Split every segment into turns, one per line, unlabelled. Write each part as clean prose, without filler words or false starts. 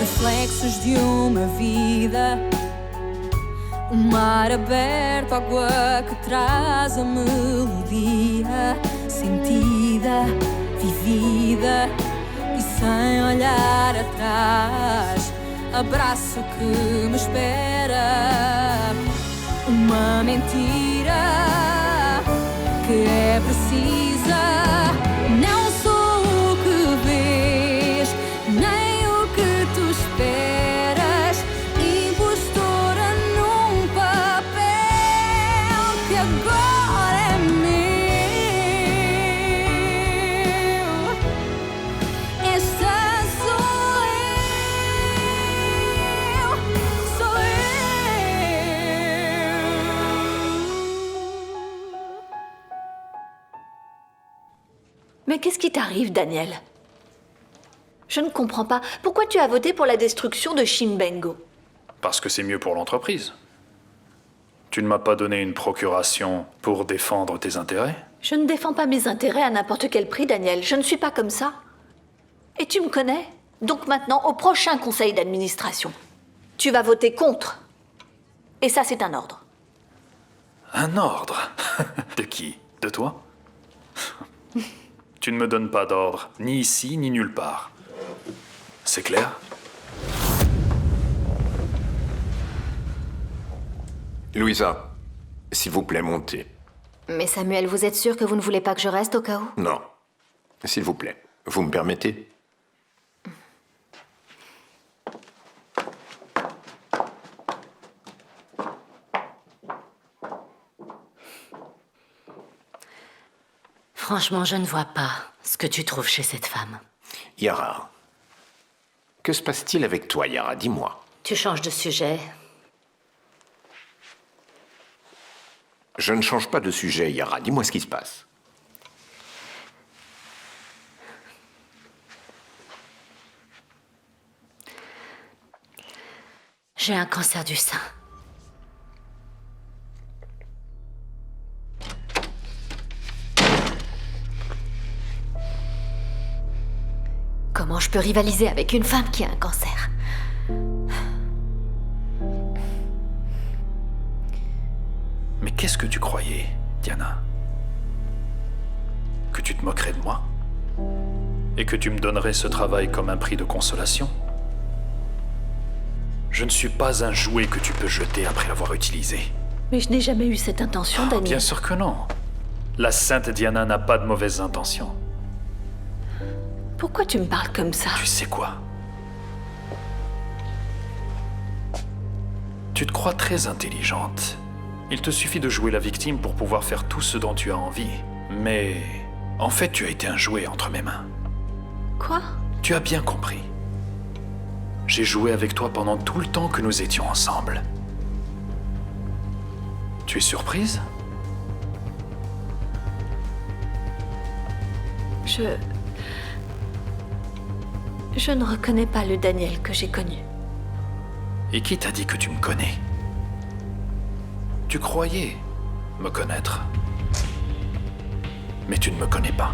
reflexos de uma vida. O mar aberto, água que traz a melodia sentida, vivida e sem olhar atrás. Abraço que me espera. Uma mentira que é precisa. Não sou o que vês, nem o que tu esperas. Impostora num papel que agora é meu. Esta sou eu, sou eu.
Mais qu'est-ce qui t'arrive, Daniel? Je ne comprends pas. Pourquoi tu as voté pour la destruction de Chimbengo?
Parce que c'est mieux pour l'entreprise. Tu ne m'as pas donné une procuration pour défendre tes intérêts?
Je ne défends pas mes intérêts à n'importe quel prix, Daniel. Je ne suis pas comme ça. Et tu me connais. Donc maintenant, au prochain conseil d'administration, tu vas voter contre. Et ça, c'est un ordre.
Un ordre? De qui? De toi? Tu ne me donnes pas d'ordre, ni ici, ni nulle part. C'est clair?
Louisa, s'il vous plaît, montez.
Mais Samuel, vous êtes sûr que vous ne voulez pas que je reste au cas où?
Non. S'il vous plaît, vous me permettez?
Franchement, je ne vois pas ce que tu trouves chez cette femme.
Yara, que se passe-t-il avec toi, Yara? Dis-moi.
Tu changes de sujet.
Je ne change pas de sujet, Yara. Dis-moi ce qui se passe.
J'ai un cancer du sein. Comment je peux rivaliser avec une femme qui a un cancer?
Mais qu'est-ce que tu croyais, Diana? Que tu te moquerais de moi? Et que tu me donnerais ce travail comme un prix de consolation? Je ne suis pas un jouet que tu peux jeter après l'avoir utilisé.
Mais je n'ai jamais eu cette intention, Daniel.
Bien sûr que non. La sainte Diana n'a pas de mauvaises intentions.
Pourquoi tu me parles comme ça?
Tu sais quoi? Tu te crois très intelligente. Il te suffit de jouer la victime pour pouvoir faire tout ce dont tu as envie. Mais en fait, tu as été un jouet entre mes mains.
Quoi?
Tu as bien compris. J'ai joué avec toi pendant tout le temps que nous étions ensemble. Tu es surprise?
Je ne reconnais pas le Daniel que j'ai connu.
Et qui t'a dit que tu me connais? Tu croyais me connaître. Mais tu ne me connais pas.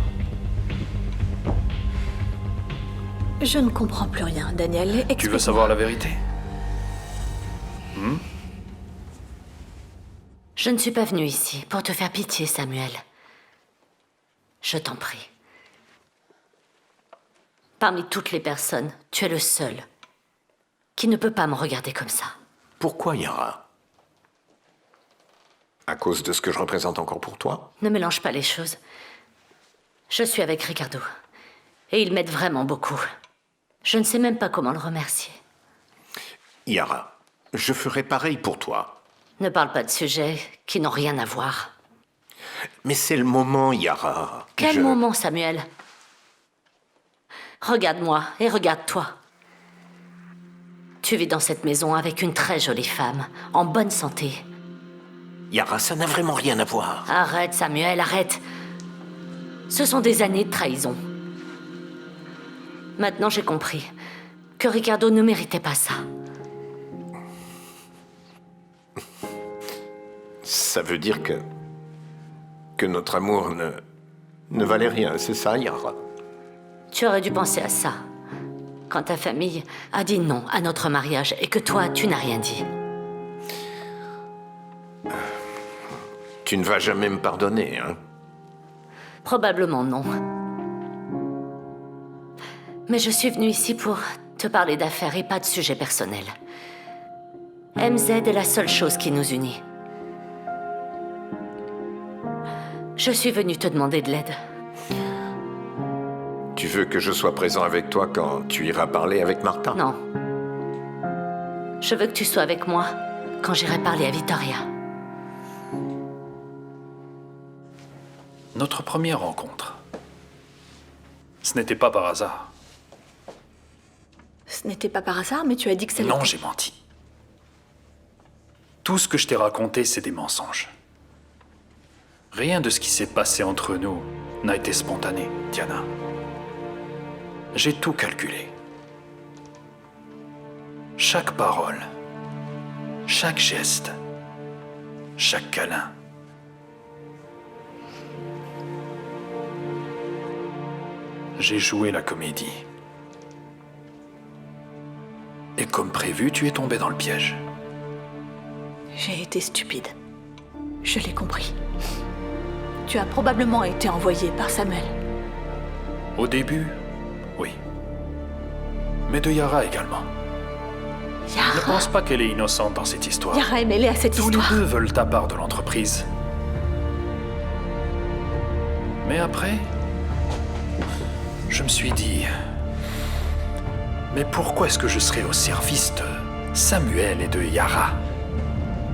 Je ne comprends plus rien, Daniel.
Tu veux
Explique-moi.
savoir la vérité?
Je ne suis pas venue ici pour te faire pitié, Samuel. Je t'en prie. Parmi toutes les personnes, tu es le seul qui ne peut pas me regarder comme ça.
Pourquoi, Yara? À cause de ce que je représente encore pour toi?
Ne mélange pas les choses. Je suis avec Ricardo. Et il m'aide vraiment beaucoup. Je ne sais même pas comment le remercier.
Yara, je ferai pareil pour toi.
Ne parle pas de sujets qui n'ont rien à voir.
Mais c'est le moment, Yara.
Quel moment, Samuel? Regarde-moi et regarde-toi. Tu vis dans cette maison avec une très jolie femme, en bonne santé.
Yara, ça n'a vraiment rien à voir.
Arrête, Samuel, arrête. Ce sont des années de trahison. Maintenant, j'ai compris que Ricardo ne méritait pas ça.
Ça veut dire que notre amour ne valait rien, c'est ça, Yara?
Tu aurais dû penser à ça quand ta famille a dit non à notre mariage et que toi, tu n'as rien dit.
Tu ne vas jamais me pardonner, hein?
Probablement non. Mais je suis venue ici pour te parler d'affaires et pas de sujets personnels. MZ est la seule chose qui nous unit. Je suis venue te demander de l'aide.
Tu veux que je sois présent avec toi quand tu iras parler avec Martha?
Non. Je veux que tu sois avec moi quand j'irai parler à Victoria.
Notre première rencontre. Ce n'était pas par hasard.
Ce n'était pas par hasard, mais tu as dit que ça
Non,
l'était.
j'ai menti. Tout ce que je t'ai raconté, c'est des mensonges. Rien de ce qui s'est passé entre nous n'a été spontané, Diana. J'ai tout calculé. Chaque parole, chaque geste, chaque câlin. J'ai joué la comédie. Et comme prévu, tu es tombé dans le piège.
J'ai été stupide. Je l'ai compris. Tu as probablement été envoyé par Samuel.
Au début, oui. Mais de Yara également. Je ne
Yara.
pense pas qu'elle est innocente dans cette histoire.
Yara est mêlée à cette
Tous les
histoire.
deux veulent ta part de l'entreprise. Mais après, je me suis dit... Mais pourquoi est-ce que je serais au service de Samuel et de Yara,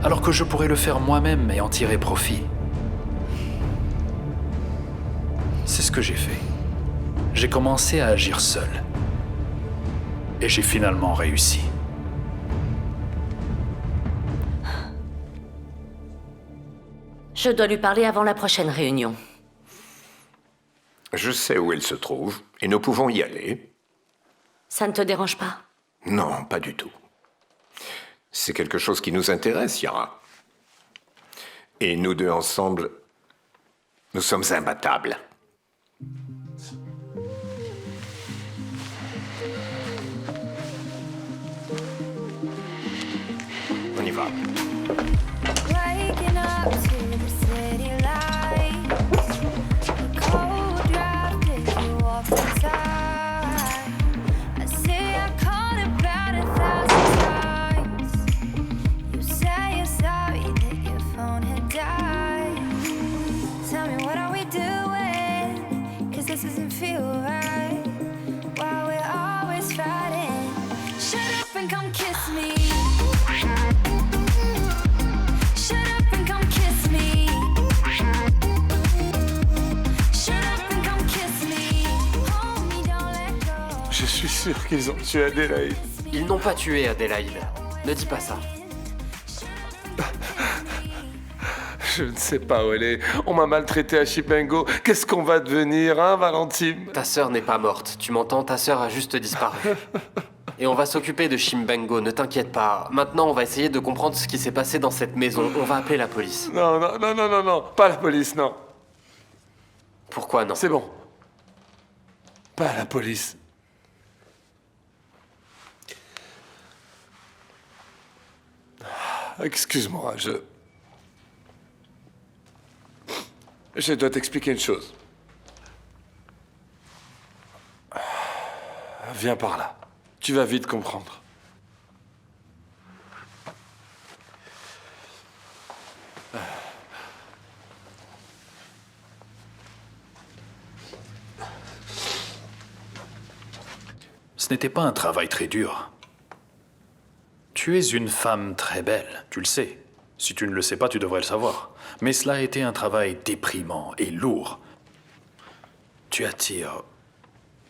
alors que je pourrais le faire moi-même et en tirer profit? C'est ce que j'ai fait. J'ai commencé à agir seul. Et j'ai finalement réussi.
Je dois lui parler avant la prochaine réunion.
Je sais où elle se trouve, et nous pouvons y aller.
Ça ne te dérange pas?
Non, pas du tout. C'est quelque chose qui nous intéresse, Yara. Et nous deux ensemble, nous sommes imbattables. On y va.
Waking up to the city lights, the cold draft as you walk inside. I say I called about 1,000 times. You say you're sorry that your phone had died. Tell me, what are we doing? 'Cause this doesn't feel right. Why we're always fighting. Shut up and come kiss me. Shut up and come kiss me. Shut up and come kiss me. Hold me, don't let go.
Je suis sûr qu'ils ont tué Adélaïde.
Ils n'ont pas tué Adélaïde. Ne dis pas ça.
Je ne sais pas où elle est. On m'a maltraité à Chipengo. Qu'est-ce qu'on va devenir, hein, Valentine?
Ta sœur n'est pas morte. Tu m'entends? Ta sœur a juste disparu. Et on va s'occuper de Chimbengo, ne t'inquiète pas. Maintenant, on va essayer de comprendre ce qui s'est passé dans cette maison. On va appeler la police.
Non, non, non, non, non, non. Pas la police, non.
Pourquoi non?
C'est bon. Pas la police. Excuse-moi, je dois t'expliquer une chose. Viens par là. Tu vas vite comprendre.
Ce n'était pas un travail très dur. Tu es une femme très belle, tu le sais. Si tu ne le sais pas, tu devrais le savoir. Mais cela a été un travail déprimant et lourd. Tu attires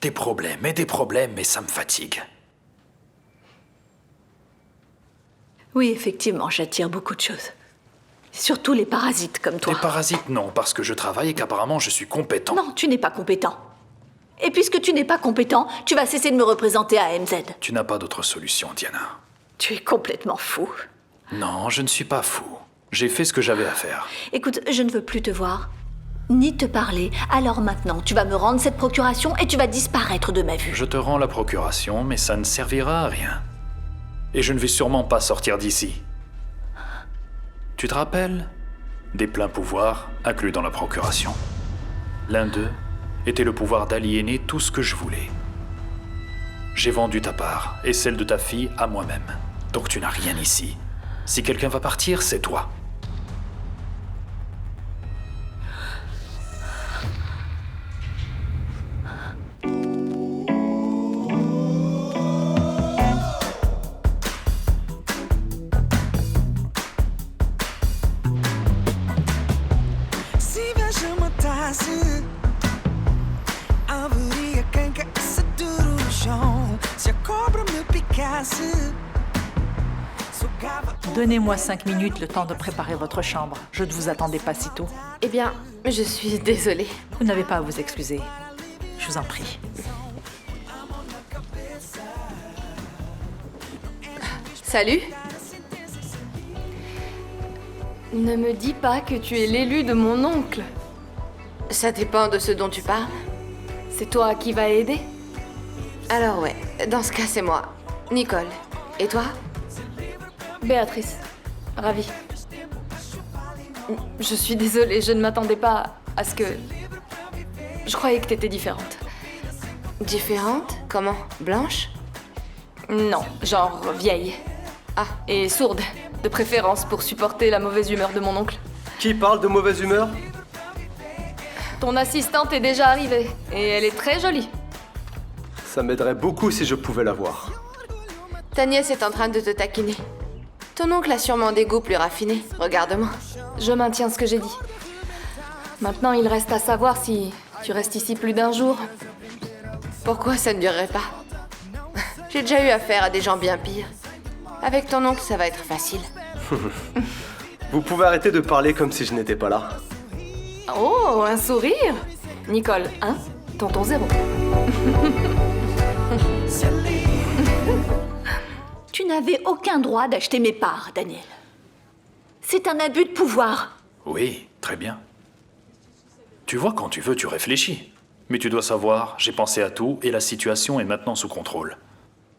des problèmes, et ça me fatigue.
Oui, effectivement, j'attire beaucoup de choses. Surtout les parasites comme toi.
Des parasites, non, parce que je travaille et qu'apparemment je suis compétent.
Non, tu n'es pas compétent. Et puisque tu n'es pas compétent, tu vas cesser de me représenter à MZ.
Tu n'as pas d'autre solution, Diana.
Tu es complètement fou.
Non, je ne suis pas fou. J'ai fait ce que j'avais à faire.
Écoute, je ne veux plus te voir. ni te parler. Alors maintenant, tu vas me rendre cette procuration et tu vas disparaître de ma vue.
Je te rends la procuration, mais ça ne servira à rien. Et je ne vais sûrement pas sortir d'ici. Tu te rappelles des pleins pouvoirs inclus dans la procuration? L'un d'eux était le pouvoir d'aliéner tout ce que je voulais. J'ai vendu ta part et celle de ta fille à moi-même. Donc tu n'as rien ici. Si quelqu'un va partir, c'est toi.
Se vejo-me haveria quem caísse duro no chão. Se a cobra me picasse, sugava.
Donnez-moi 5 minutes le temps de préparer votre chambre. Je ne vous attendais pas si tôt.
Eh bien, je suis désolée.
Vous n'avez pas à vous excuser. Je vous en prie.
Salut. Ne me dis pas que tu es l'élu de mon oncle. Ça dépend de ce dont tu parles. C'est toi qui vas aider? Alors ouais, dans ce cas c'est moi, Nicole. Et toi? Béatrice. Ravie. Je suis désolée, je ne m'attendais pas à ce que... Je croyais que t'étais différente. Différente? Comment? Blanche? Non, genre vieille. Ah, et sourde, de préférence pour supporter la mauvaise humeur de mon oncle.
Qui parle de mauvaise humeur?
Ton assistante est déjà arrivée, et elle est très jolie.
Ça m'aiderait beaucoup si je pouvais la voir.
Ta nièce est en train de te taquiner. Ton oncle a sûrement des goûts plus raffinés, regarde-moi. Je maintiens ce que j'ai dit. Maintenant, il reste à savoir si tu restes ici plus d'un jour. Pourquoi ça ne durerait pas? J'ai déjà eu affaire à des gens bien pires. Avec ton oncle, ça va être facile.
Vous pouvez arrêter de parler comme si je n'étais pas là.
Oh, un sourire! Nicole 1, tonton 0.
Tu n'avais aucun droit d'acheter mes parts, Daniel. C'est un abus de pouvoir.
Oui, très bien. Tu vois, quand tu veux, tu réfléchis. Mais tu dois savoir, j'ai pensé à tout et la situation est maintenant sous contrôle.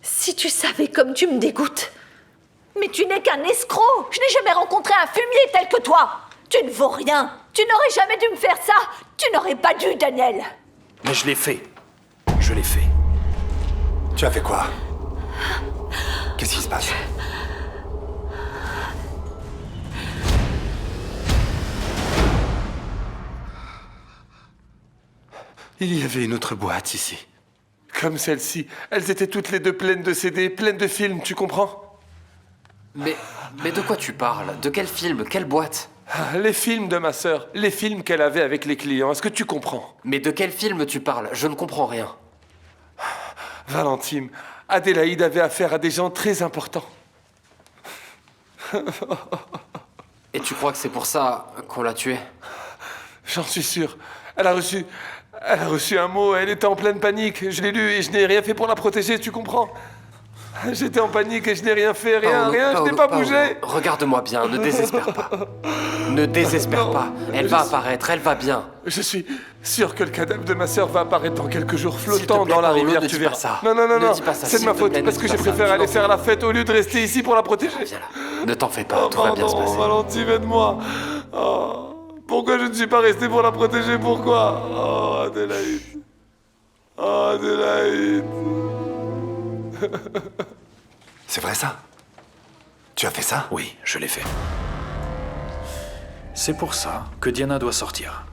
Si tu savais comme tu me dégoûtes. Mais tu n'es qu'un escroc. Je n'ai jamais rencontré un fumier tel que toi. Tu ne vaux rien. Tu n'aurais jamais dû me faire ça. Tu n'aurais pas dû, Daniel.
Mais je l'ai fait. Je l'ai fait.
Tu as fait quoi? Qu'est-ce qui se passe?
Il y avait une autre boîte ici. Comme celle-ci. Elles étaient toutes les deux pleines de CD, pleines de films, tu comprends?
Mais de quoi tu parles? De quel film? Quelle boîte?
Les films de ma sœur, les films qu'elle avait avec les clients, est-ce que tu comprends?
Mais de quel film tu parles? Je ne comprends rien.
Valentine, Adélaïde avait affaire à des gens très importants.
Et tu crois que c'est pour ça qu'on l'a tuée?
J'en suis sûr. Elle a reçu un mot, elle était en pleine panique. Je l'ai lu et je n'ai rien fait pour la protéger, tu comprends? J'étais en panique et je n'ai rien fait, rien, je n'ai pas bougé.
Regarde-moi bien, ne désespère pas. Ne désespère pas. Elle va apparaître, elle va bien.
Je suis sûr que le cadavre de ma sœur va apparaître dans quelques jours,
S'il te
flottant
plaît,
dans la
Paolo,
rivière,
ne
tu
dis
verras.
pas ça.
Non,
Ne dis pas ça,
c'est de
s'il
ma
te
faute,
plaît, ne
parce
dis
que
pas
j'ai
ça,
préféré
je
aller
t'en
faire
prie.
la fête au lieu de rester ici pour la protéger.
Viens là. Ne t'en fais pas, tout va bien se passer.
Valentine, aide-moi. Oh, pourquoi je ne suis pas resté pour la protéger? Pourquoi? Oh, Adélaïde. Oh, Adélaïde.
C'est vrai ça? Tu as fait ça?
Oui, je l'ai fait. C'est pour ça que Diana doit sortir.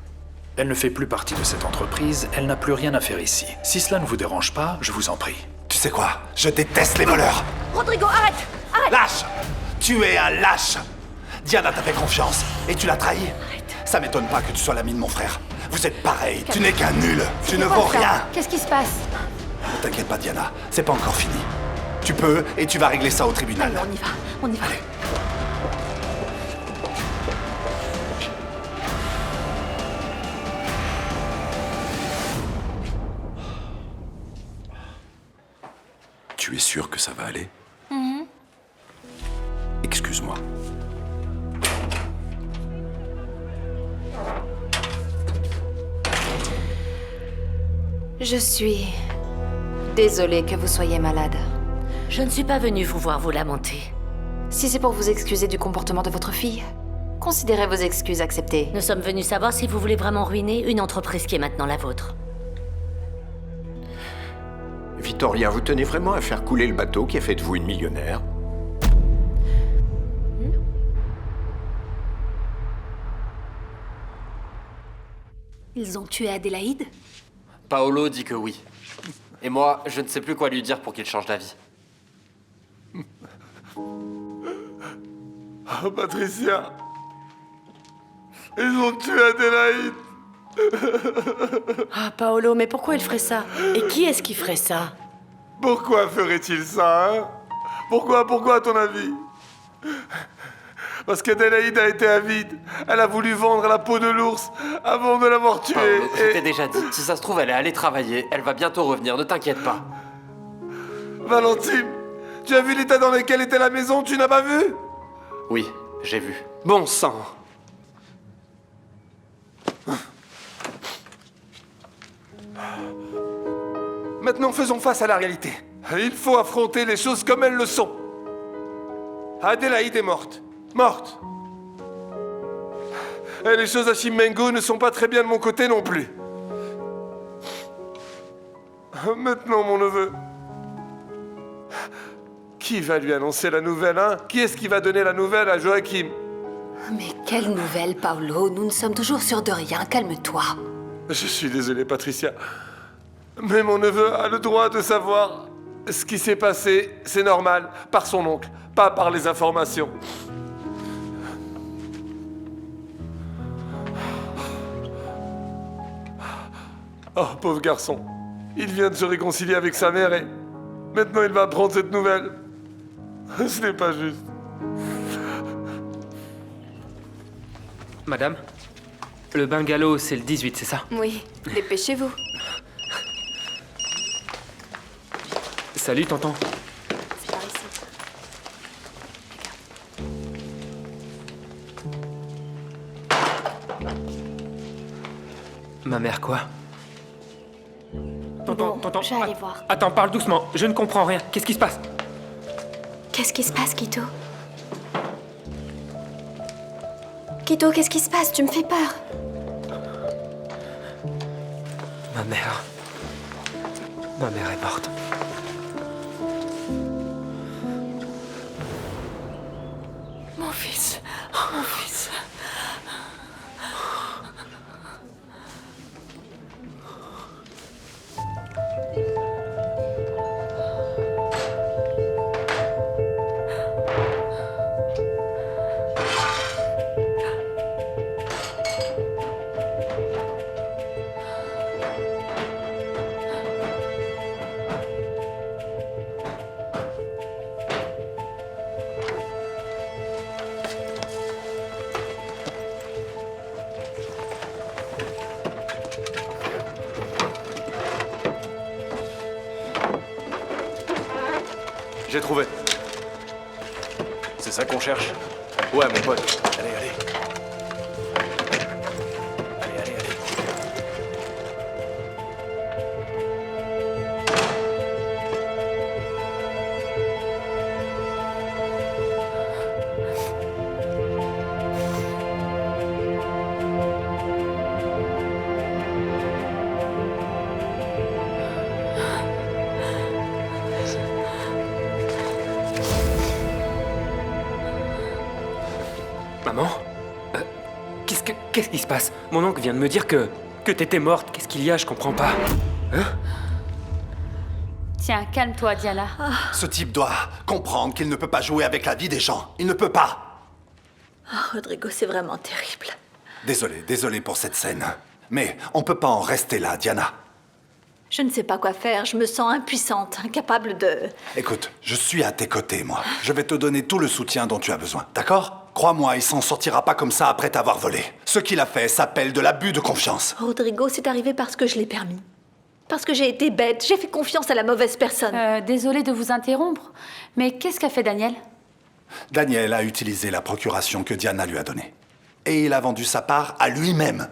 Elle ne fait plus partie de cette entreprise, elle n'a plus rien à faire ici. Si cela ne vous dérange pas, je vous en prie.
Tu sais quoi? Je déteste les voleurs!
Rodrigo, arrête! Arrête!
Lâche! Tu es un lâche! Diana t'a fait confiance et tu l'as trahi. Ça m'étonne pas que tu sois l'ami de mon frère. Vous êtes pareil, tu n'es qu'un nul. Tu ne vaux rien.
Qu'est-ce qui se passe?
Ne t'inquiète pas, Diana, c'est pas encore fini. Tu peux et tu vas régler ça au tribunal.
Allez, on y va.
Allez. Tu es sûr que ça va aller? Excuse-moi.
Je suis désolée que vous soyez malade.
Je ne suis pas venue vous voir vous lamenter.
Si c'est pour vous excuser du comportement de votre fille, considérez vos excuses acceptées.
Nous sommes venus savoir si vous voulez vraiment ruiner une entreprise qui est maintenant la vôtre.
Victoria, vous tenez vraiment à faire couler le bateau qui a fait de vous une millionnaire?
Ils ont tué Adélaïde?
Paolo dit que oui. Et moi, je ne sais plus quoi lui dire pour qu'il change d'avis.
Oh, Patricia. Ils ont tué Adélaïde.
Ah, Paolo, mais pourquoi il ferait ça? Et qui est-ce qui ferait ça?
Pourquoi ferait-il ça, hein? Pourquoi à ton avis? Parce qu'Adélaïde a été avide. Elle a voulu vendre la peau de l'ours avant de l'avoir tué.
Paolo, je t'ai déjà dit, si ça se trouve, elle est allée travailler. Elle va bientôt revenir, ne t'inquiète pas.
Valentine, tu as vu l'état dans lequel était la maison? Tu n'as pas vu?
Oui, j'ai vu.
Bon sang.
Maintenant, faisons face à la réalité. Il faut affronter les choses comme elles le sont. Adélaïde est morte. Morte. Et les choses à Chimbengo ne sont pas très bien de mon côté non plus. Maintenant, mon neveu. Qui va lui annoncer la nouvelle, hein? Qui est-ce qui va donner la nouvelle à Joachim?
Mais quelle nouvelle, Paolo? Nous ne sommes toujours sûrs de rien. Calme-toi.
Je suis désolé, Patricia. Mais mon neveu a le droit de savoir ce qui s'est passé. C'est normal, par son oncle, pas par les informations. Oh, pauvre garçon. Il vient de se réconcilier avec sa mère et maintenant il va apprendre cette nouvelle. Ce n'est pas juste.
Madame, le bungalow, c'est le 18, c'est ça?
Oui, dépêchez-vous.
Salut, tonton.
C'est par ici.
Ma mère, quoi? Tonton, tonton.
Je vais aller voir.
Attends, parle doucement. Je ne comprends rien. Qu'est-ce qui se passe?
Qu'est-ce qui se passe, Quito? Quito, qu'est-ce qui se passe? Tu me fais peur.
Ma mère. Ma mère est morte.
Mon fils. Mon fils.
J'ai trouvé.
C'est ça qu'on cherche?
Ouais, mon pote.
Allez, allez. Allez, allez, allez.
Maman? Qu'est-ce qui se passe? Mon oncle vient de me dire que t'étais morte. Qu'est-ce qu'il y a? Je comprends pas. Hein?
Tiens, calme-toi, Diana.
Ce type doit comprendre qu'il ne peut pas jouer avec la vie des gens. Il ne peut pas.
Oh, Rodrigo, c'est vraiment terrible.
Désolé pour cette scène. Mais on peut pas en rester là, Diana.
Je ne sais pas quoi faire. Je me sens impuissante, incapable de...
Écoute, je suis à tes côtés, moi. Je vais te donner tout le soutien dont tu as besoin, d'accord? Crois-moi, il s'en sortira pas comme ça après t'avoir volé. Ce qu'il a fait s'appelle de l'abus de confiance.
Rodrigo, c'est arrivé parce que je l'ai permis. Parce que j'ai été bête. J'ai fait confiance à la mauvaise personne.
Désolée de vous interrompre, mais qu'est-ce qu'a fait Daniel?
Daniel a utilisé la procuration que Diana lui a donnée. Et il a vendu sa part à lui-même.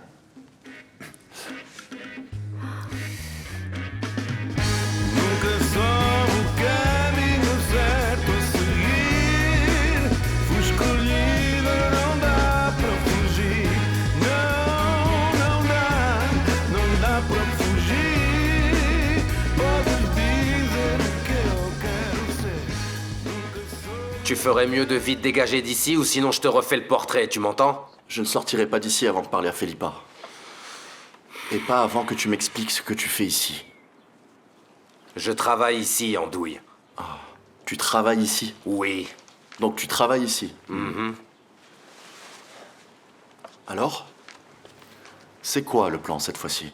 Tu ferais mieux de vite dégager d'ici ou sinon je te refais le portrait, tu m'entends?
Je ne sortirai pas d'ici avant de parler à Felipa. Et pas avant que tu m'expliques ce que tu fais ici.
Je travaille ici, Andouille.
Ah, tu travailles ici?
Oui.
Donc tu travailles ici? Alors? C'est quoi le plan cette fois-ci?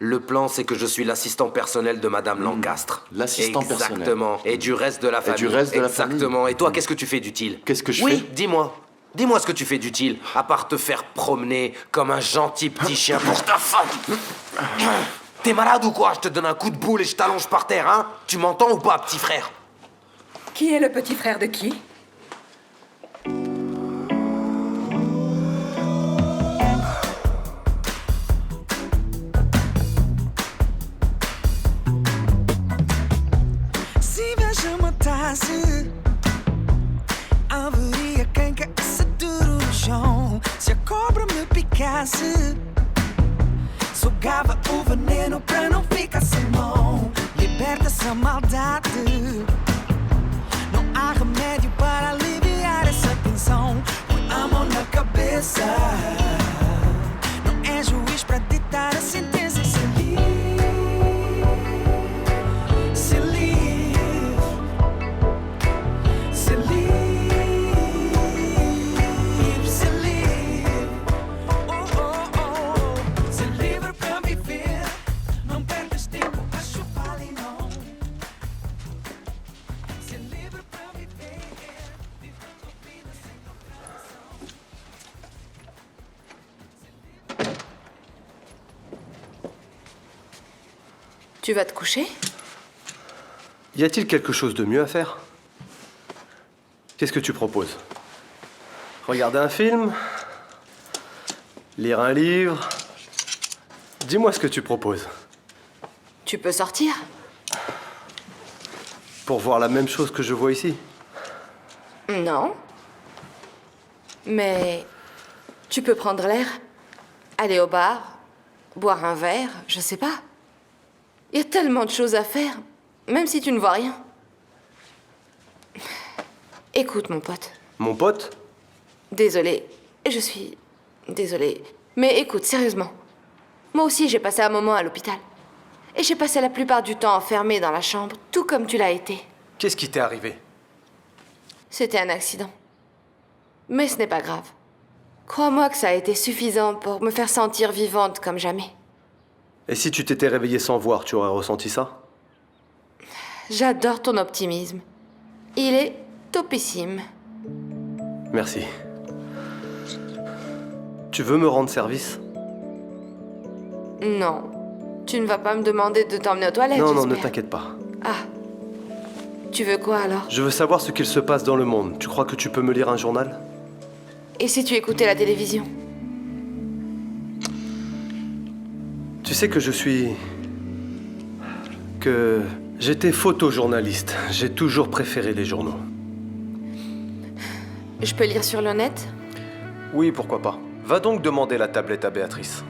Le plan, c'est que je suis l'assistant personnel de Madame Lancastre.
L'assistant personnel.
Exactement. Et du reste de la famille.
Et du reste de la famille.
Exactement. Et toi, qu'est-ce que tu fais d'utile?
Qu'est-ce que je fais?
Oui, dis-moi. Dis-moi ce que tu fais d'utile, à part te faire promener comme un gentil petit chien pour ta femme. T'es malade ou quoi? Je te donne un coup de boule et je t'allonge par terre, hein? Tu m'entends ou pas, petit frère?
Qui est le petit frère de qui?
Se veja uma taça, haveria quem caísse duro no chão. Se a cobra me picasse, sugava o veneno pra não ficar sem mão. Liberta essa maldade, não há remédio para aliviar essa tensão. Põe a mão na cabeça, não é juiz pra ditar a sentença. Se livre, se livre, se livre, se livre. Oh, oh, oh. Se livre pra viver, não percas tempo a chupar limão. Se livre pra viver, vivendo a vida sem contradição.
Tu vas te coucher?
Y a-t-il quelque chose de mieux à faire? Qu'est-ce que tu proposes? Regarder un film? Lire un livre? Dis-moi ce que tu proposes.
Tu peux sortir?
Pour voir la même chose que je vois ici?
Non. Mais tu peux prendre l'air, aller au bar, boire un verre, je sais pas. Il y a tellement de choses à faire, même si tu ne vois rien. Écoute, mon pote.
Mon pote?
Désolée, je suis désolée. Mais écoute, sérieusement. Moi aussi, j'ai passé un moment à l'hôpital. Et j'ai passé la plupart du temps enfermée dans la chambre, tout comme tu l'as été.
Qu'est-ce qui t'est arrivé?
C'était un accident. Mais ce n'est pas grave. Crois-moi que ça a été suffisant pour me faire sentir vivante comme jamais.
Et si tu t'étais réveillé sans voir, tu aurais ressenti ça?
J'adore ton optimisme. Il est topissime.
Merci. Tu veux me rendre service?
Non. Tu ne vas pas me demander de t'emmener aux toilettes,
Non, non, ne
j'espère.
t'inquiète pas.
Ah. Tu veux quoi alors?
Je veux savoir ce qu'il se passe dans le monde. Tu crois que tu peux me lire un journal?
Et si tu écoutais la télévision?
Tu sais que j'étais photojournaliste. J'ai toujours préféré les journaux.
Je peux lire sur le net?
Oui, pourquoi pas. Va donc demander la tablette à Béatrice.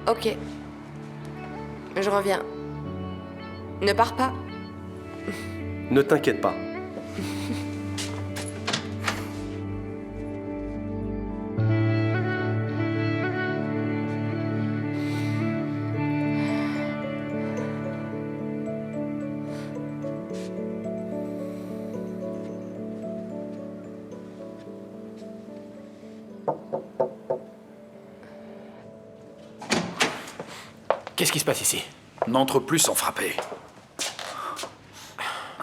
Ok. Je reviens. Ne pars pas.
Ne t'inquiète pas.
Qu'est-ce qui se passe ici?
N'entre plus sans frapper.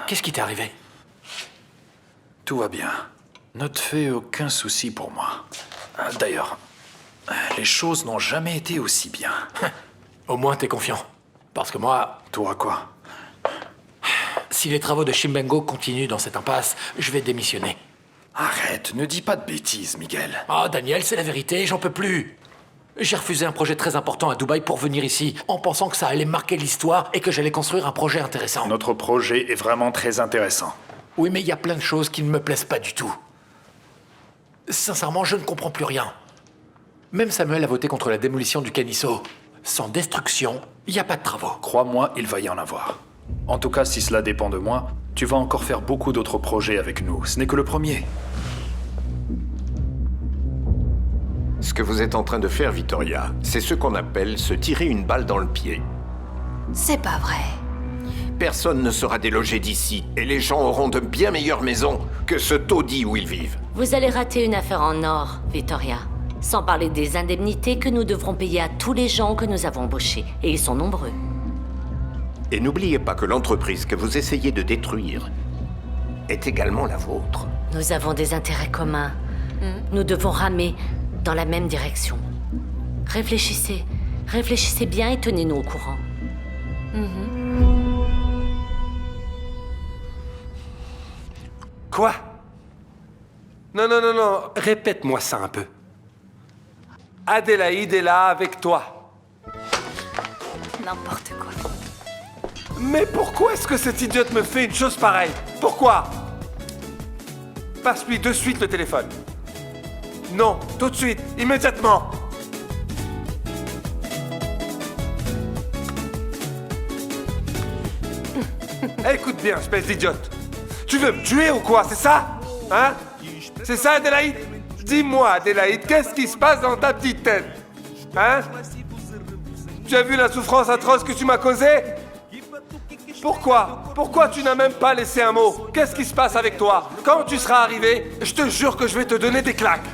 Qu'est-ce qui t'est arrivé?
Tout va bien. Ne te fais aucun souci pour moi. D'ailleurs, les choses n'ont jamais été aussi bien.
Au moins, t'es confiant. Parce que moi...
Toi, quoi?
Si les travaux de Chimbengo continuent dans cette impasse, je vais démissionner.
Arrête, ne dis pas de bêtises, Miguel.
Ah, Daniel, c'est la vérité, j'en peux plus. J'ai refusé un projet très important à Dubaï pour venir ici, en pensant que ça allait marquer l'histoire et que j'allais construire un projet intéressant.
Notre projet est vraiment très intéressant.
Oui, mais il y a plein de choses qui ne me plaisent pas du tout. Sincèrement, je ne comprends plus rien. Même Samuel a voté contre la démolition du Canisso. Sans destruction, il n'y a pas de travaux.
Crois-moi, il va y en avoir. En tout cas, si cela dépend de moi, tu vas encore faire beaucoup d'autres projets avec nous. Ce n'est que le premier.
Ce que vous êtes en train de faire, Victoria, c'est ce qu'on appelle se tirer une balle dans le pied.
C'est pas vrai.
Personne ne sera délogé d'ici, et les gens auront de bien meilleures maisons que ce taudis où ils vivent.
Vous allez rater une affaire en or, Victoria. Sans parler des indemnités que nous devrons payer à tous les gens que nous avons embauchés. Et ils sont nombreux.
Et n'oubliez pas que l'entreprise que vous essayez de détruire est également la vôtre.
Nous avons des intérêts communs. Nous devons ramer dans la même direction. Réfléchissez. Réfléchissez bien et tenez-nous au courant.
Quoi? Non, non, non, non. Répète-moi ça un peu. Adélaïde est là avec toi.
N'importe quoi.
Mais pourquoi est-ce que cette idiote me fait une chose pareille? Pourquoi? Passe-lui de suite le téléphone. Non, tout de suite, immédiatement. Écoute bien, espèce d'idiote. Tu veux me tuer ou quoi, c'est ça? Hein? C'est ça, Adélaïde? Dis-moi, Adélaïde, qu'est-ce qui se passe dans ta petite tête? Hein? Tu as vu la souffrance atroce que tu m'as causée? Pourquoi? Pourquoi tu n'as même pas laissé un mot? Qu'est-ce qui se passe avec toi? Quand tu seras arrivé, je te jure que je vais te donner des claques.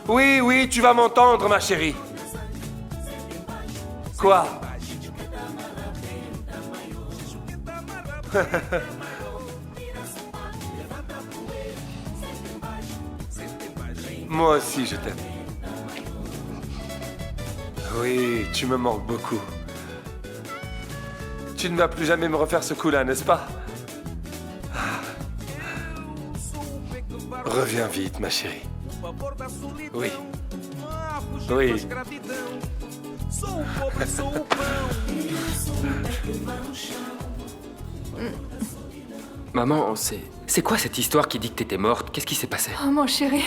Oui, oui, tu vas m'entendre, ma chérie. Quoi? Moi aussi, je t'aime. Oui, tu me manques beaucoup. Tu ne vas plus jamais me refaire ce coup-là, n'est-ce pas? Reviens vite, ma chérie. Oui. Oui.
Maman, c'est quoi cette histoire qui dit que t'étais morte? Qu'est-ce qui s'est passé?
Oh mon chéri,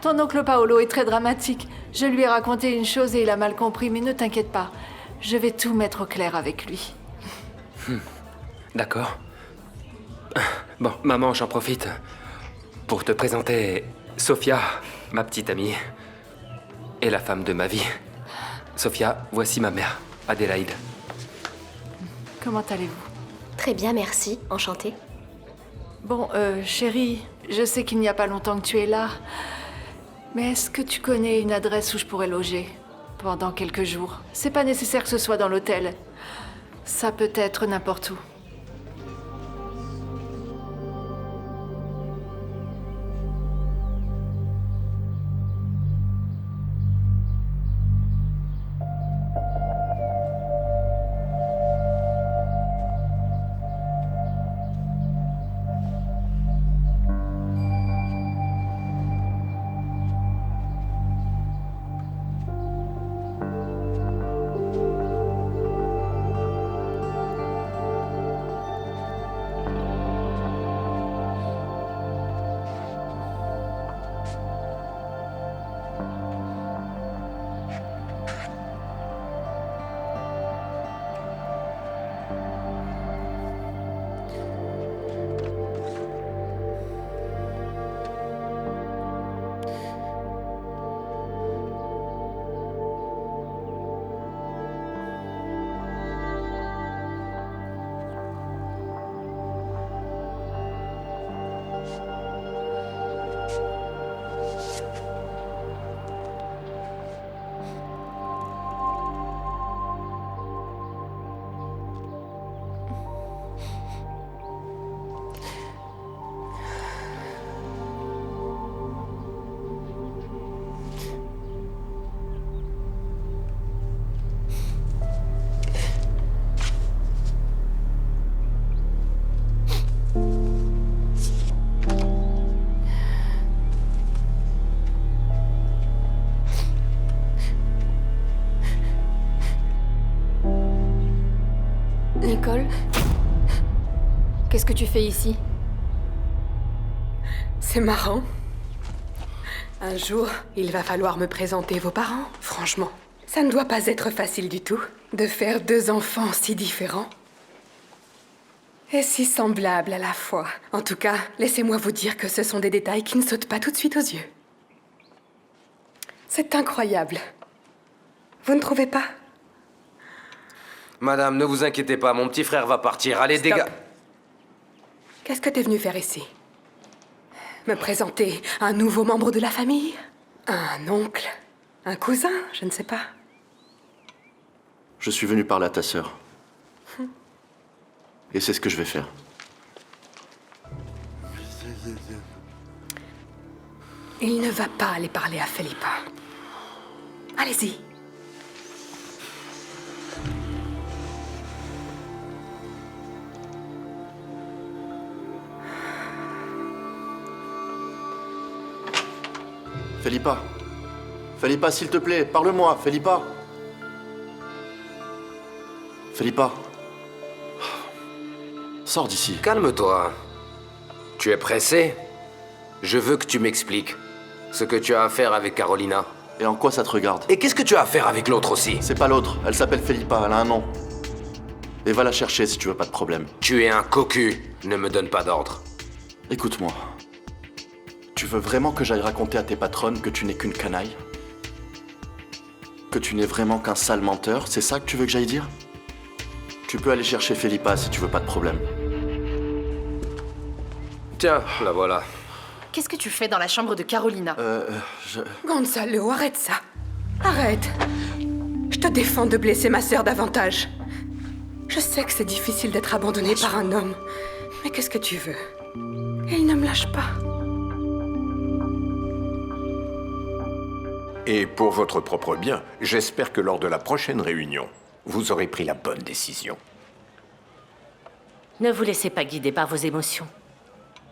ton oncle Paolo est très dramatique. Je lui ai raconté une chose et il a mal compris, mais ne t'inquiète pas. Je vais tout mettre au clair avec lui.
D'accord. Bon, maman, j'en profite pour te présenter Sophia, ma petite amie, et la femme de ma vie. Sophia, voici ma mère, Adélaïde.
Comment allez-vous?
Très bien, merci. Enchantée.
Bon, chérie, je sais qu'il n'y a pas longtemps que tu es là, mais est-ce que tu connais une adresse où je pourrais loger pendant quelques jours? C'est pas nécessaire que ce soit dans l'hôtel. Ça peut être n'importe où.
Nicole? Qu'est-ce que tu fais ici?
C'est marrant. Un jour, il va falloir me présenter vos parents. Franchement, ça ne doit pas être facile du tout de faire deux enfants si différents. Et si semblables à la fois. En tout cas, laissez-moi vous dire que ce sont des détails qui ne sautent pas tout de suite aux yeux. C'est incroyable. Vous ne trouvez pas?
Madame, ne vous inquiétez pas, mon petit frère va partir. Allez,
Stop.
dégage.
Qu'est-ce que t'es venu faire ici? Me présenter un nouveau membre de la famille? Un oncle? Un cousin? Je ne sais pas.
Je suis venu parler à ta sœur. Et c'est ce que je vais faire.
Il ne va pas aller parler à Felipa. Allez-y.
Felipa. Felipa, s'il te plaît, parle-moi, Felipa. Felipa. Sors d'ici.
Calme-toi. Tu es pressé? Je veux que tu m'expliques ce que tu as à faire avec Carolina.
Et en quoi ça te regarde?
Et qu'est-ce que tu as à faire avec l'autre aussi?
C'est pas l'autre, elle s'appelle Felipa, elle a un nom. Et va la chercher si tu veux pas de problème.
Tu es un cocu, ne me donne pas d'ordre.
Écoute-moi. Tu veux vraiment que j'aille raconter à tes patronnes que tu n'es qu'une canaille? Que tu n'es vraiment qu'un sale menteur? C'est ça que tu veux que j'aille dire? Tu peux aller chercher Felipa si tu veux pas de problème.
Tiens, la voilà.
Qu'est-ce que tu fais dans la chambre de Carolina?
Gonzalo, arrête ça. Arrête. Je te défends de blesser ma sœur davantage. Je sais que c'est difficile d'être abandonné par un homme. Mais qu'est-ce que tu veux? Et il ne me lâche pas.
Et pour votre propre bien, j'espère que lors de la prochaine réunion, vous aurez pris la bonne décision.
Ne vous laissez pas guider par vos émotions.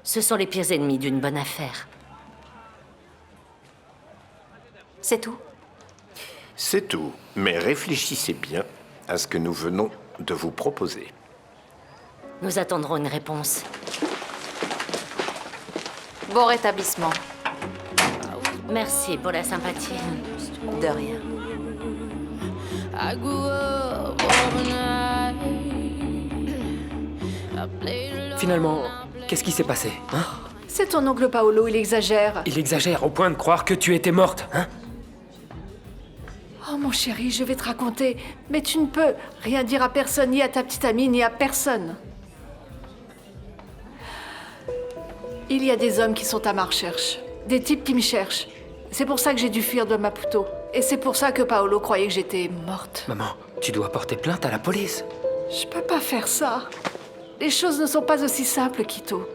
Ce sont les pires ennemis d'une bonne affaire.
C'est tout?
C'est tout, mais réfléchissez bien à ce que nous venons de vous proposer.
Nous attendrons une réponse.
Bon rétablissement.
Merci pour la sympathie.
De rien.
I grew up overnight. I played alone.
Finalement, qu'est-ce qui s'est passé, hein?
C'est ton oncle Paolo, il exagère.
Il exagère au point de croire que tu étais morte, hein?
Oh mon chéri, je vais te raconter, mais tu ne peux rien dire à personne, ni à ta petite amie, ni à personne. Il y a des hommes qui sont à ma recherche, des types qui me cherchent. C'est pour ça que j'ai dû fuir de Maputo. Et c'est pour ça que Paolo croyait que j'étais morte.
Maman, tu dois porter plainte à la police.
Je peux pas faire ça. Les choses ne sont pas aussi simples, Quito.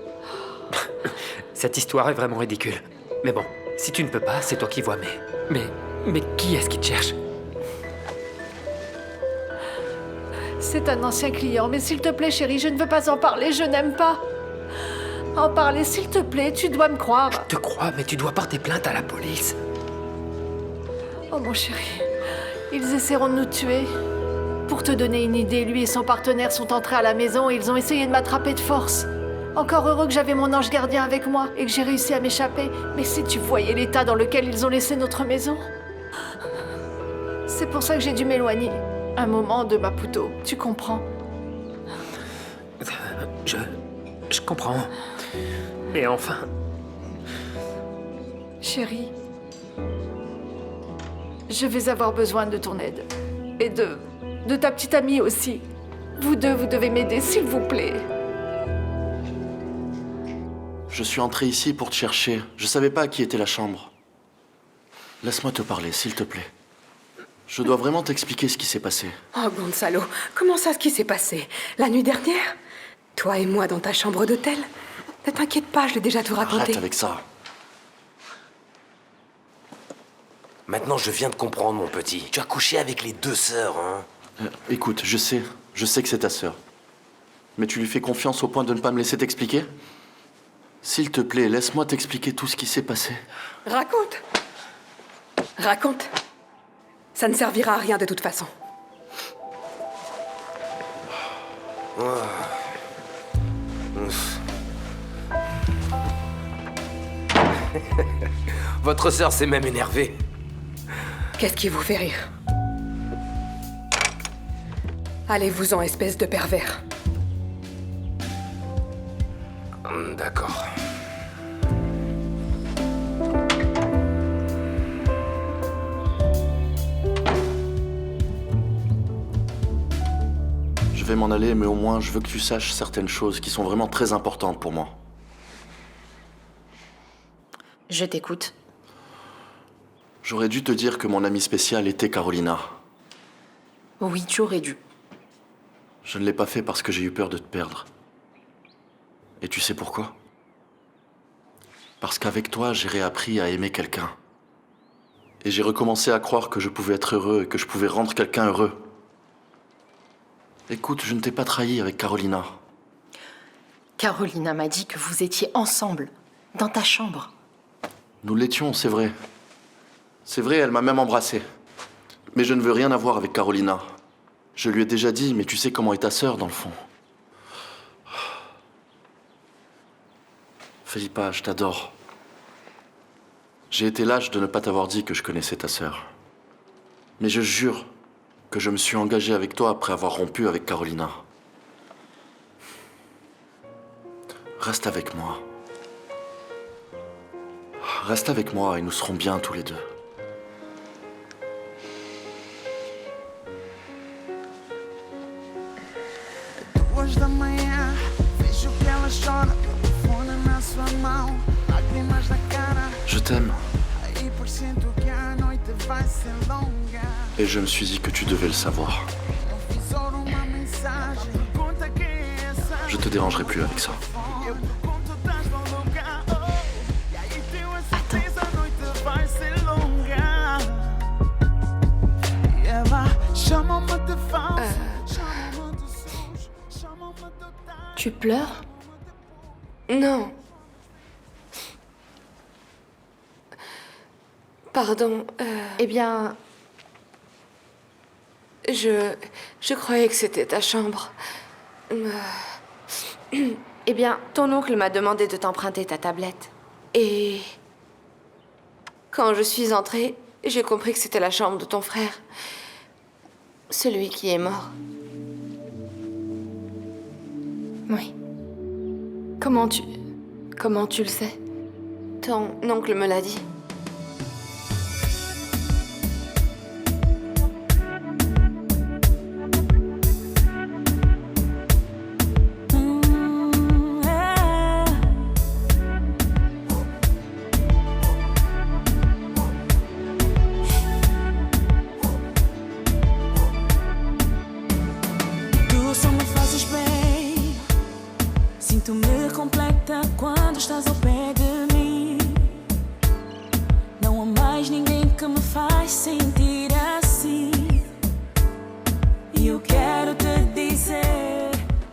Cette histoire est vraiment ridicule. Mais bon, si tu ne peux pas, c'est toi qui vois. Mais qui est-ce qui te cherche?
C'est un ancien client, mais s'il te plaît, chérie, je ne veux pas en parler, je n'aime pas. En parler, s'il te plaît, tu dois me croire.
Je te crois, mais tu dois porter plainte à la police.
Oh mon chéri, ils essaieront de nous tuer. Pour te donner une idée, lui et son partenaire sont entrés à la maison et ils ont essayé de m'attraper de force. Encore heureux que j'avais mon ange gardien avec moi et que j'ai réussi à m'échapper. Mais si tu voyais l'état dans lequel ils ont laissé notre maison. C'est pour ça que j'ai dû m'éloigner. Un moment de Maputo, tu comprends?
Je comprends. Mais enfin...
Chérie, je vais avoir besoin de ton aide. Et de ta petite amie aussi. Vous deux, vous devez m'aider, s'il vous plaît.
Je suis entré ici pour te chercher. Je savais pas à qui était la chambre. Laisse-moi te parler, s'il te plaît. Je dois vraiment t'expliquer ce qui s'est passé.
Oh Gonzalo, comment ça, ce qui s'est passé? La nuit dernière? Toi et moi dans ta chambre d'hôtel? Ne t'inquiète pas, je l'ai déjà tout raconté.
Arrête avec ça.
Maintenant, je viens de comprendre, mon petit. Tu as couché avec les deux sœurs, hein?
Écoute, je sais que c'est ta sœur. Mais tu lui fais confiance au point de ne pas me laisser t'expliquer? S'il te plaît, laisse-moi t'expliquer tout ce qui s'est passé.
Raconte. Raconte. Ça ne servira à rien de toute façon.
Votre sœur s'est même énervée.
Qu'est-ce qui vous fait rire? Allez-vous-en, espèce de pervers.
D'accord.
Je vais m'en aller, mais au moins, je veux que tu saches certaines choses qui sont vraiment très importantes pour moi.
Je t'écoute.
J'aurais dû te dire que mon amie spéciale était Carolina.
Oui, tu aurais dû.
Je ne l'ai pas fait parce que j'ai eu peur de te perdre. Et tu sais pourquoi? Parce qu'avec toi, j'ai réappris à aimer quelqu'un. Et j'ai recommencé à croire que je pouvais être heureux et que je pouvais rendre quelqu'un heureux. Écoute, je ne t'ai pas trahi avec Carolina.
Carolina m'a dit que vous étiez ensemble, dans ta chambre.
Nous l'étions, c'est vrai. C'est vrai, elle m'a même embrassé. Mais je ne veux rien avoir avec Carolina. Je lui ai déjà dit, mais tu sais comment est ta sœur, dans le fond. Philippa, je t'adore. J'ai été lâche de ne pas t'avoir dit que je connaissais ta sœur. Mais je jure que je me suis engagé avec toi après avoir rompu avec Carolina. Reste avec moi. Reste avec moi et nous serons bien tous les deux.
Duas da manhã, vejo que ela chora, telefone na sua mão, lágrimas na cara.
Je t'aime.
Aí por cento que a noite vai ser longa.
Et je me suis dit que tu devais le savoir.
No visor uma mensagem, pergunta quem é essa.
Je te dérangerai plus avec ça.
Eu pergunto, estás maluca? Oh, e aí tenho a certeza, a noite vai ser longa. E ela chama-me de falsa, chama-me de sujo, chama-me de otário.
Tu pleures? Non. Pardon.
Eh bien,
Je croyais que c'était ta chambre.
eh bien, ton oncle m'a demandé de t'emprunter ta tablette.
Et quand je suis entrée, j'ai compris que c'était la chambre de ton frère. Celui qui est mort.
Oui.
Comment tu le sais? Ton oncle me l'a dit.
Tu só me fazes bem. Sinto-me completa quando estás ao pé de mim. Não há mais ninguém que me faz sentir assim. E eu quero te dizer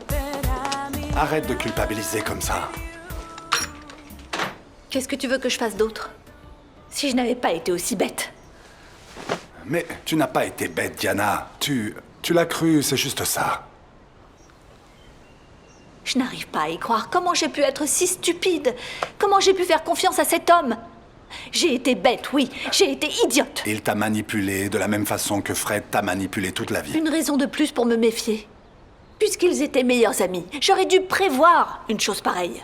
para mim.
Arrête de culpabiliser comme ça.
Qu'est-ce que tu veux que je fasse d'autre? Si je n'avais pas été aussi bête.
Mais tu n'as pas été bête, Diana. Tu l'as cru, c'est juste ça.
Je n'arrive pas à y croire. Comment j'ai pu être si stupide? Comment j'ai pu faire confiance à cet homme? J'ai été bête, oui. J'ai été idiote.
Il t'a manipulé de la même façon que Fred t'a manipulé toute la vie.
Une raison de plus pour me méfier. Puisqu'ils étaient meilleurs amis, j'aurais dû prévoir une chose pareille.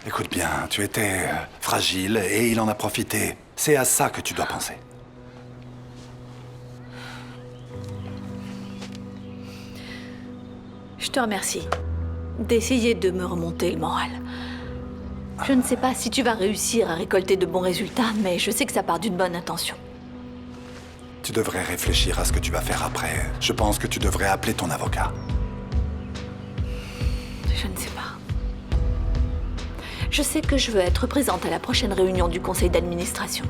Écoute bien, tu étais fragile et il en a profité. C'est à ça que tu dois penser.
Je te remercie d'essayer de me remonter le moral. Je ne sais pas si tu vas réussir à récolter de bons résultats, mais je sais que ça part d'une bonne intention.
Tu devrais réfléchir à ce que tu vas faire après. Je pense que tu devrais appeler ton avocat.
Je ne sais pas. Je sais que je veux être présente à la prochaine réunion du conseil d'administration.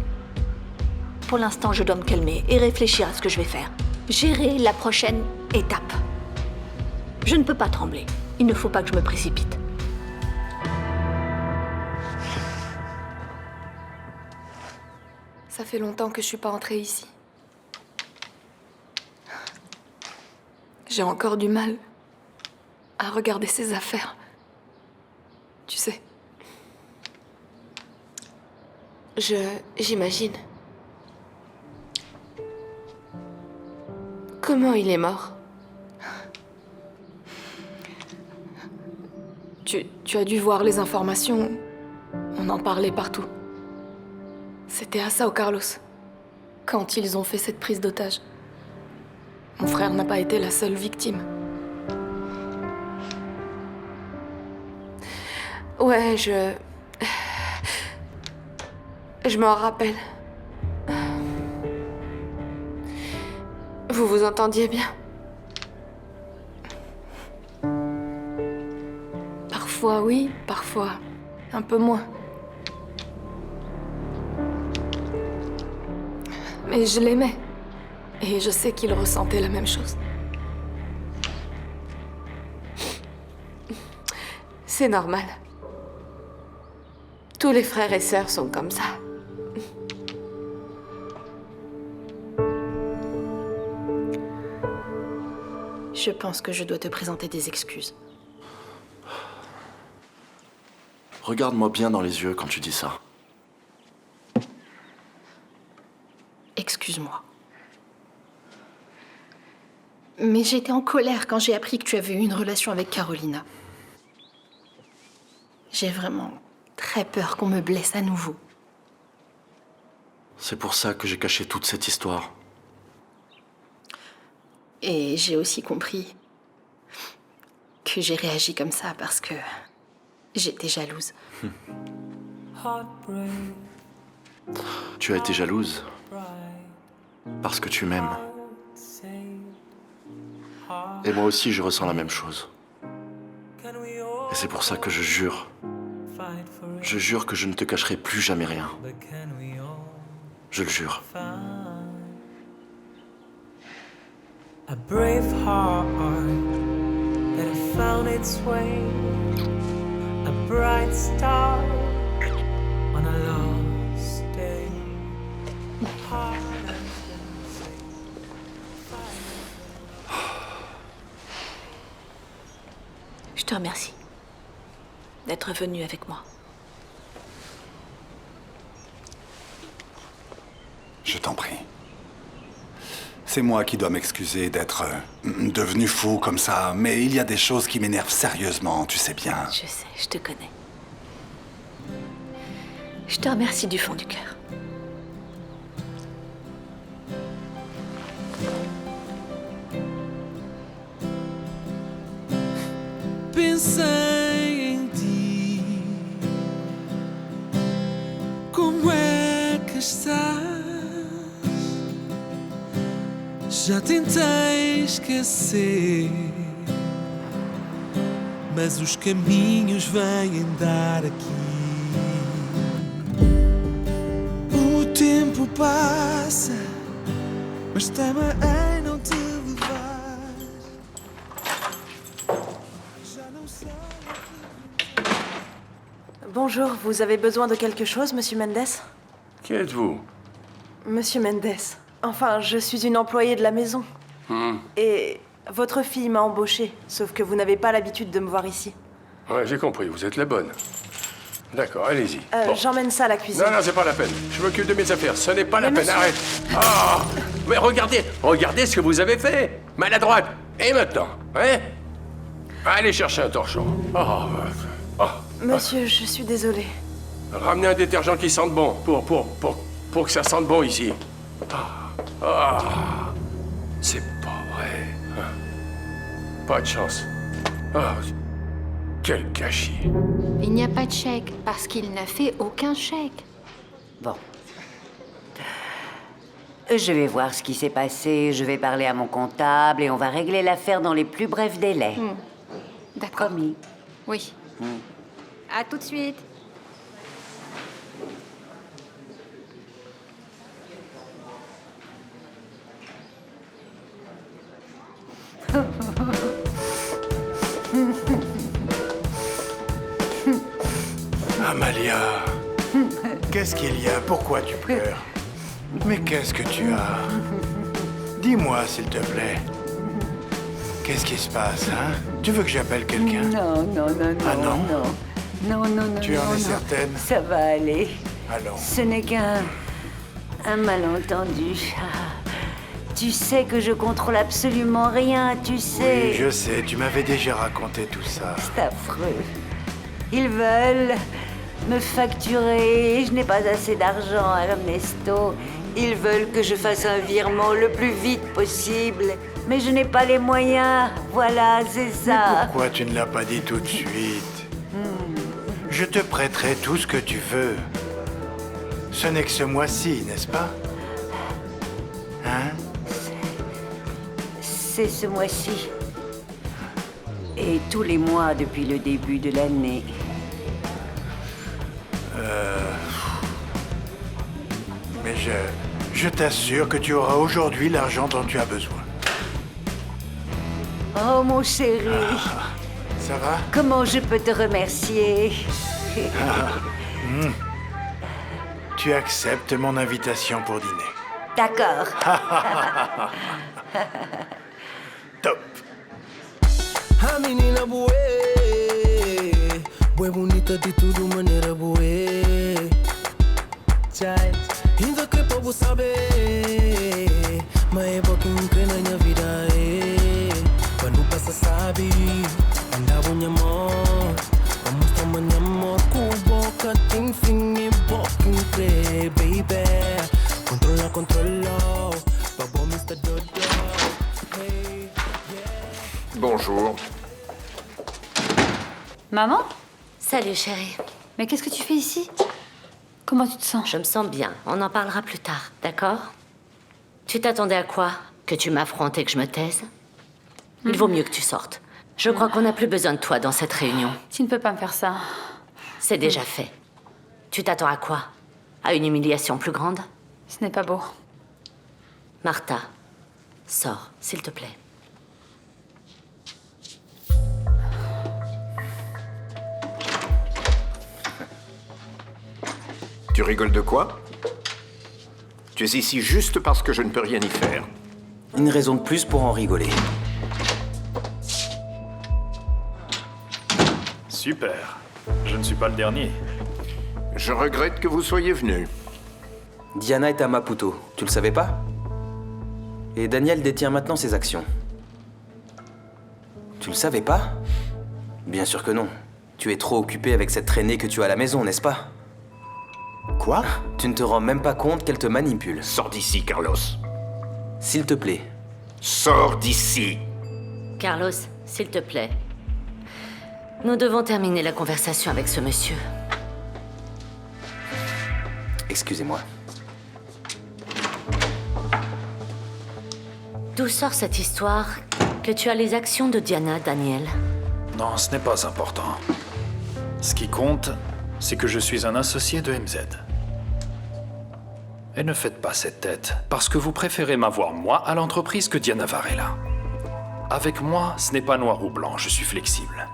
Pour l'instant, je dois me calmer et réfléchir à ce que je vais faire. Gérer la prochaine étape. Je ne peux pas trembler. Il ne faut pas que je me précipite.
Ça fait longtemps que je suis pas entrée ici. J'ai encore du mal à regarder ces affaires. Tu sais. J'imagine. Comment il est mort? Tu as dû voir les informations. On en parlait partout. C'était à Sao Carlos, quand ils ont fait cette prise d'otage. Mon frère n'a pas été la seule victime. Ouais, je m'en rappelle. Vous vous entendiez bien? Parfois oui, parfois un peu moins. Mais je l'aimais. Et je sais qu'il ressentait la même chose. C'est normal. Tous les frères et sœurs sont comme ça.
Je pense que je dois te présenter des excuses.
Regarde-moi bien dans les yeux quand tu dis ça.
Excuse-moi. Mais j'étais en colère quand j'ai appris que tu avais eu une relation avec Carolina. J'ai vraiment très peur qu'on me blesse à nouveau.
C'est pour ça que j'ai caché toute cette histoire.
Et j'ai aussi compris que j'ai réagi comme ça parce que j'étais jalouse.
Tu as été jalouse parce que tu m'aimes. Et moi aussi, je ressens la même chose. Et c'est pour ça que je jure que je ne te cacherai plus jamais rien. Je le jure.
A brave heart that had found its way, a bright star on a lost day.
Je te remercie d'être venu avec moi.
Je t'en prie. C'est moi qui dois m'excuser d'être devenu fou comme ça, mais il y a des choses qui m'énervent sérieusement, tu sais bien.
Je sais, je te connais. Je te remercie du fond du cœur.
Pensei em ti, como é que estás? Já tentei esquecer, mas os caminhos vêm dar aqui. O tempo passa, mas teme em não te levar. Já não sei.
Bonjour, vous avez besoin de quelque chose, Monsieur Mendes?
Qui êtes-vous?
Monsieur Mendes. Enfin, je suis une employée de la maison. Et votre fille m'a embauchée, sauf que vous n'avez pas l'habitude de me voir ici.
Ouais, j'ai compris, vous êtes la bonne. D'accord, allez-y. Bon.
J'emmène ça à la cuisine.
Non, non, c'est pas la peine. Je m'occupe de mes affaires, ce n'est pas la peine, arrête. Oh, mais regardez ce que vous avez fait. Maladroite. Et maintenant, hein? Allez chercher un torchon.
Monsieur, je suis désolée.
Ramenez un détergent qui sente bon, pour que ça sente bon ici. C'est pas vrai. Pas de chance. Quel gâchis.
Il n'y a pas de chèque, parce qu'il n'a fait aucun chèque.
Bon. Je vais voir ce qui s'est passé, je vais parler à mon comptable et on va régler l'affaire dans les plus brefs délais.
D'accord.
Promis.
Oui. À tout de suite.
Amalia, qu'est-ce qu'il y a? Pourquoi tu pleures? Mais qu'est-ce que tu as? Dis-moi, s'il te plaît. Qu'est-ce qui se passe, hein? Tu veux que j'appelle quelqu'un?
Non.
Ah non?
Non.
Tu en es certaine?
Ça va aller.
Allons.
Ce n'est qu'un malentendu. Tu sais que je contrôle absolument rien, tu sais.
Oui, je sais, tu m'avais déjà raconté tout ça.
C'est affreux. Ils veulent me facturer. Je n'ai pas assez d'argent, Ernesto. Ils veulent que je fasse un virement le plus vite possible. Mais je n'ai pas les moyens. Voilà, c'est ça.
Mais pourquoi tu ne l'as pas dit tout de suite? Je te prêterai tout ce que tu veux. Ce n'est que ce mois-ci, n'est-ce pas? Hein?
C'est ce mois-ci. Et tous les mois depuis le début de l'année.
Mais je t'assure que tu auras aujourd'hui l'argent dont tu as besoin.
Oh, mon chéri.
Ça va?
Comment je peux te remercier?
Tu acceptes mon invitation pour dîner.
D'accord.
Top.
A menina bué, bué bonita de tudo maneira bué. Tchai, ainda que para você saber, mas é bom que crê na minha vida é. Quando passa sabe, anda bom amor, vamos tomar amor com boca tem fim e boca crê, baby. Controla, controla, para bom Mr. Dodo. Hey.
Bonjour.
Maman?
Salut, chérie.
Mais qu'est-ce que tu fais ici? Comment tu te sens?
Je me sens bien. On en parlera plus tard, d'accord? Tu t'attendais à quoi? Que tu m'affrontes et que je me taise? Il vaut mieux que tu sortes. Je crois qu'on n'a plus besoin de toi dans cette réunion.
Tu ne peux pas me faire ça.
C'est déjà fait. Tu t'attends à quoi? À une humiliation plus grande?
Ce n'est pas beau.
Martha, sors, s'il te plaît.
Tu rigoles de quoi? Tu es ici juste parce que je ne peux rien y faire.
Une raison de plus pour en rigoler.
Super. Je ne suis pas le dernier.
Je regrette que vous soyez venu.
Diana est à Maputo, tu le savais pas? Et Daniel détient maintenant ses actions. Tu le savais pas? Bien sûr que non. Tu es trop occupé avec cette traînée que tu as à la maison, n'est-ce pas?
Quoi?
Tu ne te rends même pas compte qu'elle te manipule.
Sors d'ici, Carlos.
S'il te plaît.
Sors d'ici.
Carlos, s'il te plaît. Nous devons terminer la conversation avec ce monsieur.
Excusez-moi.
D'où sort cette histoire que tu as les actions de Diana, Daniel?
Non, ce n'est pas important. Ce qui compte, c'est que je suis un associé de MZ. Et ne faites pas cette tête, parce que vous préférez m'avoir moi à l'entreprise que Diana Varela. Avec moi, ce n'est pas noir ou blanc, je suis flexible.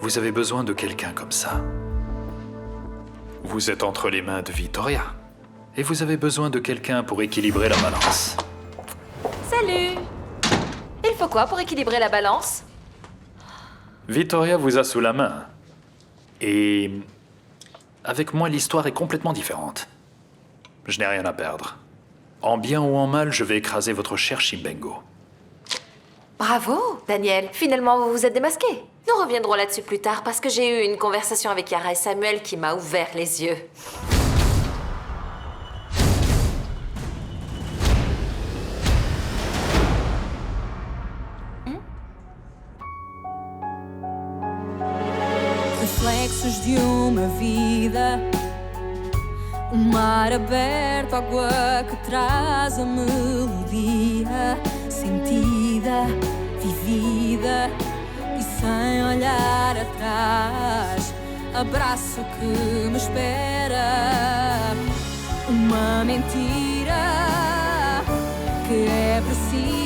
Vous avez besoin de quelqu'un comme ça. Vous êtes entre les mains de Vittoria. Et vous avez besoin de quelqu'un pour équilibrer la balance.
Salut! Il faut quoi pour équilibrer la balance?
Vittoria vous a sous la main. Et avec moi, l'histoire est complètement différente. Je n'ai rien à perdre. En bien ou en mal, je vais écraser votre cher Chimbengo.
Bravo, Daniel. Finalement, vous vous êtes démasqué. Nous reviendrons là-dessus plus tard parce que j'ai eu une conversation avec Yara et Samuel qui m'a ouvert les yeux.
Reflexos de uma vida, mar aberto, água que traz a melodia sentida, vivida e sem olhar atrás. Abraço que me espera, uma mentira que é precisa.